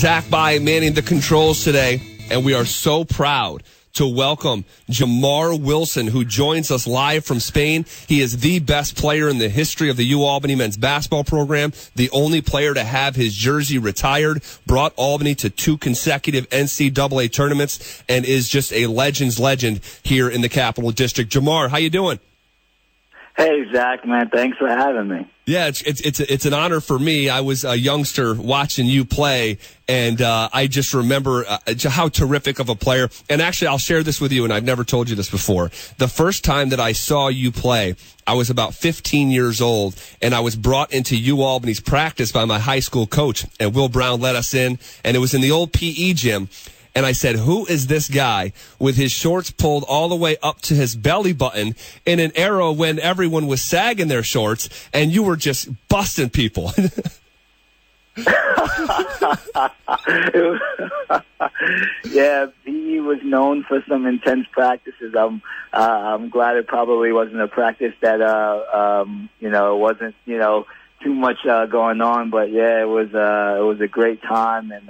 Zach By manning the controls today, and we are so proud to welcome Jamar Wilson, who joins us live from Spain. He is the best player in the history of the UAlbany men's basketball program, the only player to have his jersey retired, brought Albany to 2 consecutive NCAA tournaments, and is just a legend's legend here in the Capital District. Jamar, how you doing? Hey, Zach, man, thanks for having me. Yeah, it's an honor for me. I was a youngster watching you play, and I just remember how terrific of a player. And actually, I'll share this with you, and I've never told you this before. The first time that I saw you play, I was about 15 years old, and I was brought into UAlbany's practice by my high school coach, and Will Brown let us in, and it was in the old PE gym. And I said, who is this guy with his shorts pulled all the way up to his belly button in an era when everyone was sagging their shorts and you were just busting people? Yeah, PE was known for some intense practices. I'm glad it probably wasn't a practice that, it wasn't, too much going on. But, yeah, it was a great time, and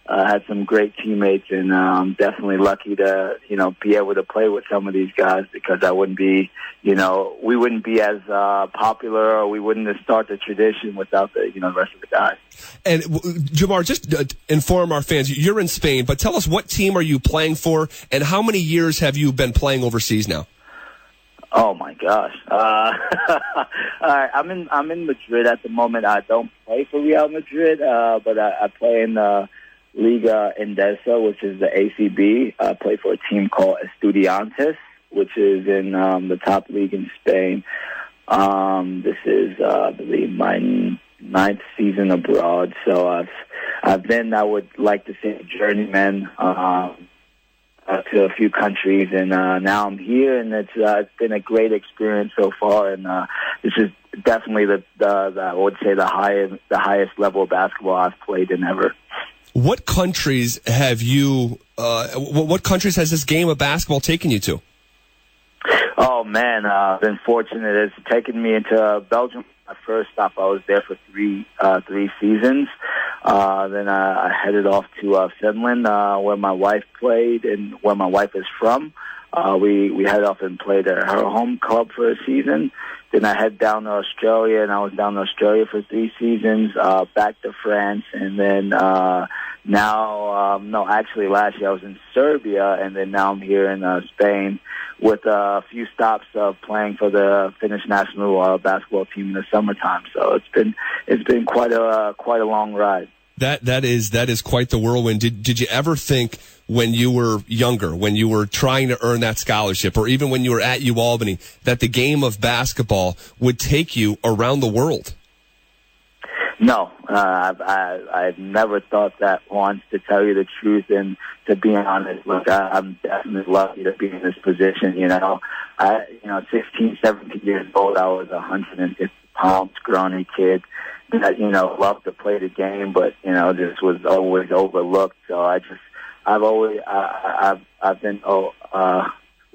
had some great teammates, and I'm definitely lucky to, be able to play with some of these guys, because I wouldn't be, we wouldn't be as popular, or we wouldn't have started the tradition without the, rest of the guys. And Jamar, just inform our fans, you're in Spain, but tell us, what team are you playing for, and how many years have you been playing overseas now? Oh my gosh! All right, I'm in Madrid at the moment. I don't play for Real Madrid, but I play in Liga Endesa, which is the ACB. I play for a team called Estudiantes, which is in the top league in Spain. This is, I believe, my 9th season abroad. So I've been, I would like to say, a journeyman to a few countries, and now I'm here, and it's been a great experience so far. And this is definitely I would say the highest level of basketball I've played in ever. What countries have you? What countries has this game of basketball taken you to? Oh man, I've been fortunate. It's taken me into Belgium. My first stop, I was there for three seasons. Then I headed off to Finland, where my wife played and where my wife is from. We headed off and played at her home club for a season. Then I head down to Australia, and I was down to Australia for 3 seasons, back to France, and then last year I was in Serbia, and then now I'm here in Spain with a few stops of playing for the Finnish national basketball team in the summertime. So it's been quite a long ride. That is quite the whirlwind. Did you ever think, when you were younger, when you were trying to earn that scholarship, or even when you were at UAlbany, that the game of basketball would take you around the world? No, I've never thought that once, to tell you the truth. And to be honest, look, I'm definitely lucky to be in this position. 16, 17 years old, I was 150 pounds, scrawny kid that, loved to play the game, but, just was always overlooked. So I've been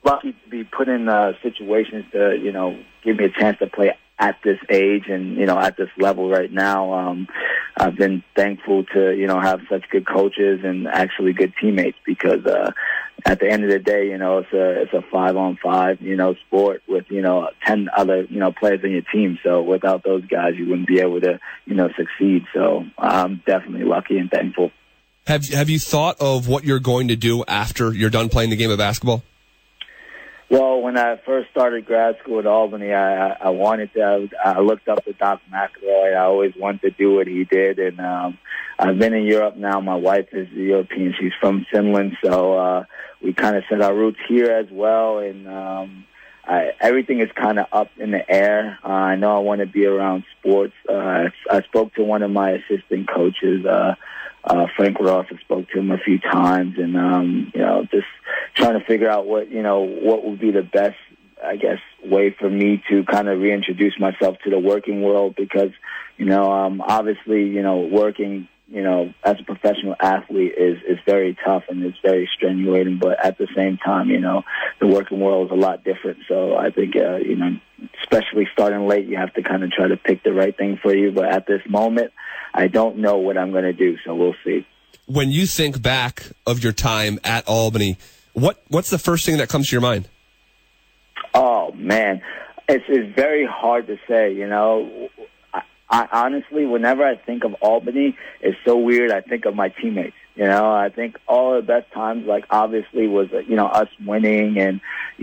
lucky to be put in situations to, give me a chance to play at this age and, at this level right now. I've been thankful to, have such good coaches and actually good teammates, because at the end of the day, it's a 5-on-5, sport with, 10 other, players in your team. So without those guys, you wouldn't be able to, succeed. So I'm definitely lucky and thankful. Have you thought of what you're going to do after you're done playing the game of basketball? Well, when I first started grad school at Albany, I wanted to. I looked up to Doc McElroy. I always wanted to do what he did, and I've been in Europe now. My wife is European; she's from Finland, so we kind of set our roots here as well. And everything is kind of up in the air. I know I want to be around sports. I spoke to one of my assistant coaches, Frank Ross. I spoke to him a few times, and just trying to figure out what would be the best, I guess, way for me to kind of reintroduce myself to the working world, because obviously working as a professional athlete is very tough and it's very strenuating, but at the same time the working world is a lot different. So I think especially starting late, you have to kind of try to pick the right thing for you. But at this moment, I don't know what I'm going to do, so we'll see. When you think back of your time at Albany, what's the first thing that comes to your mind? Oh, man. It's very hard to say, you know. I honestly, whenever I think of Albany, it's so weird. I think of my teammates. You know, I think all the best times, like, obviously was, us winning and,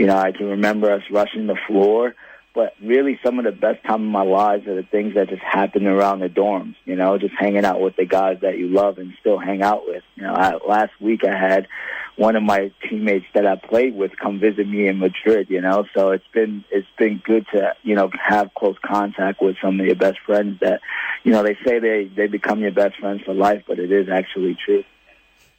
I can remember us rushing the floor. But really some of the best time of my lives are the things that just happen around the dorms, just hanging out with the guys that you love and still hang out with. Last week I had one of my teammates that I played with come visit me in Madrid, so it's been good to, have close contact with some of your best friends that, they say they become your best friends for life, but it is actually true.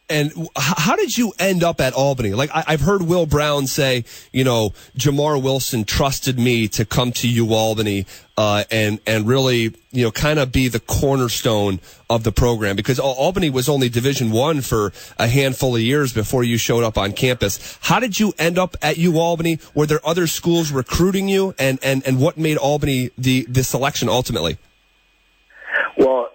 And how did you end up at Albany? Like, I've heard Will Brown say, Jamar Wilson trusted me to come to UAlbany and really, kind of be the cornerstone of the program, because Albany was only Division I for a handful of years before you showed up on campus. How did you end up at UAlbany? Were there other schools recruiting you? And what made Albany the selection ultimately? Well,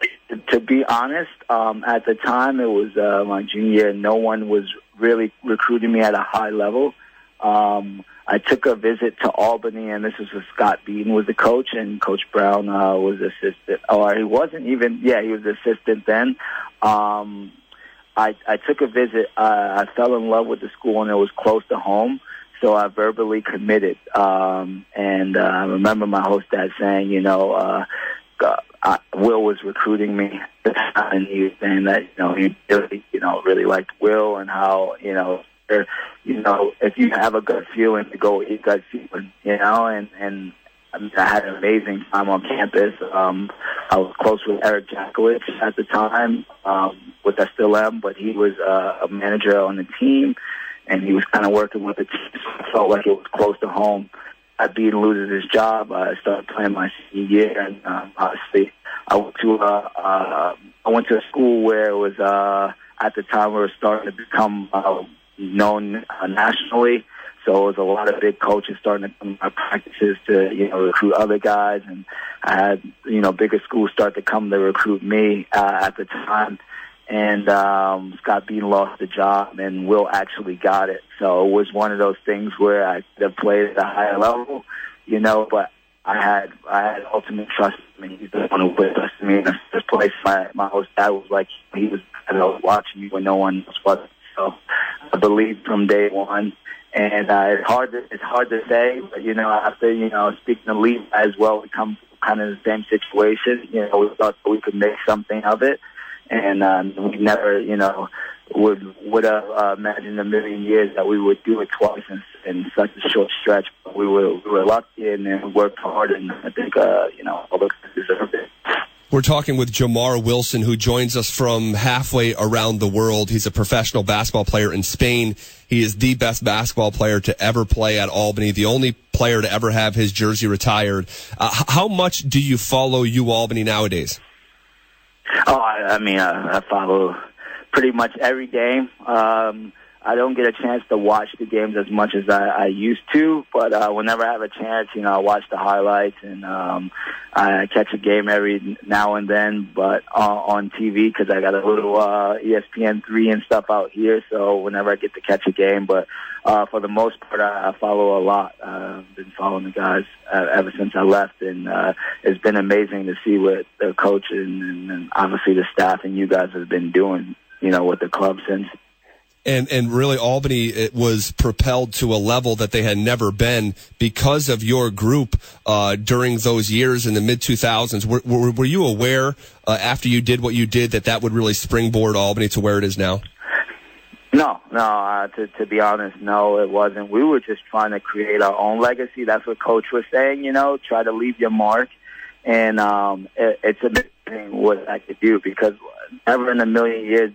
to be honest, at the time it was my junior year. No one was really recruiting me at a high level. I took a visit to Albany, and this was when Scott Beaton was the coach, and Coach Brown was assistant. Or he wasn't even, he was assistant then. I took a visit. I fell in love with the school, and it was close to home, so I verbally committed. And I remember my host dad saying, Will was recruiting me, and he was saying that he really liked Will, and how if you have a gut feeling to go with your gut feeling, and I mean, I had an amazing time on campus. I was close with Eric Jackowicz at the time, which I still am, but he was a manager on the team, and he was kind of working with the team, so I felt like it was close to home. Beaton loses his job. I started playing my senior year, and obviously I went to a school where it was at the time we were starting to become known nationally. So it was a lot of big coaches starting to come to my practices to recruit other guys, and I had bigger schools start to come to recruit me at the time. And Scott Beaton lost the job, and Will actually got it. So it was one of those things where I could have played at a higher level, but I had ultimate trust in him. He's the one who put trust in me in the first place. My host dad was like, he was watching me when no one else was. So I believed from day one. And it's hard to say, but after speaking to Lee as well, we come kind of the same situation. We thought that we could make something of it. And we never, would have imagined a million years that we would do it twice in such a short stretch. But we were lucky and worked hard, and I think, all of us deserved it. We're talking with Jamar Wilson, who joins us from halfway around the world. He's a professional basketball player in Spain. He is the best basketball player to ever play at Albany, the only player to ever have his jersey retired. How much do you follow UAlbany nowadays? Oh, I follow pretty much every game. I don't get a chance to watch the games as much as I used to, but whenever I have a chance, I watch the highlights, and I catch a game every now and then, but on TV, because I got a little ESPN3 and stuff out here, so whenever I get to catch a game. But for the most part, I follow a lot. I've been following the guys ever since I left, and it's been amazing to see what the coach and obviously the staff and you guys have been doing, with the club since. And really, Albany, it was propelled to a level that they had never been because of your group during those years in the mid-2000s. Were you aware after you did what you did that would really springboard Albany to where it is now? No. To be honest, no, it wasn't. We were just trying to create our own legacy. That's what Coach was saying, try to leave your mark. And it's amazing what I could do, because never in a million years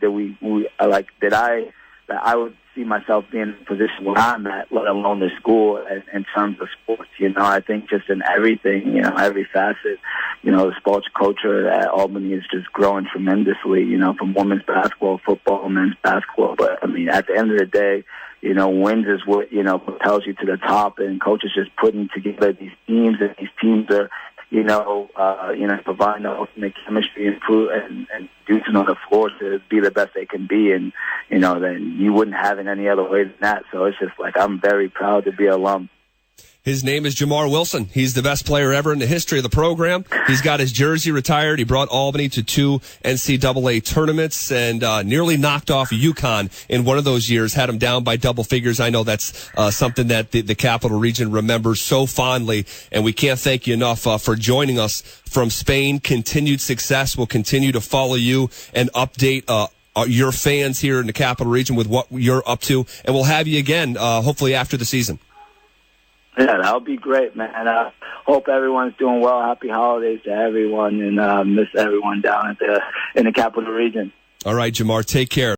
that I would see myself being in a position where I'm at, let alone the school in terms of sports. I think just in everything, every facet, the sports culture at Albany is just growing tremendously, from women's basketball, football, men's basketball. But, at the end of the day, wins is what, propels you to the top, and coaches just putting together these teams, and these teams are, providing the ultimate chemistry and producing on the floor to be the best they can be, and then you wouldn't have it any other way than that. So it's just like I'm very proud to be an alum. His name is Jamar Wilson. He's the best player ever in the history of the program. He's got his jersey retired. He brought Albany to 2 NCAA tournaments and nearly knocked off UConn in one of those years, had him down by double figures. I know that's something that the Capital Region remembers so fondly, and we can't thank you enough for joining us from Spain. Continued success. We'll continue to follow you and update your fans here in the Capital Region with what you're up to, and we'll have you again hopefully after the season. Yeah, that'll be great, man. I hope everyone's doing well. Happy holidays to everyone, and miss everyone down in the Capital Region. All right, Jamar, take care.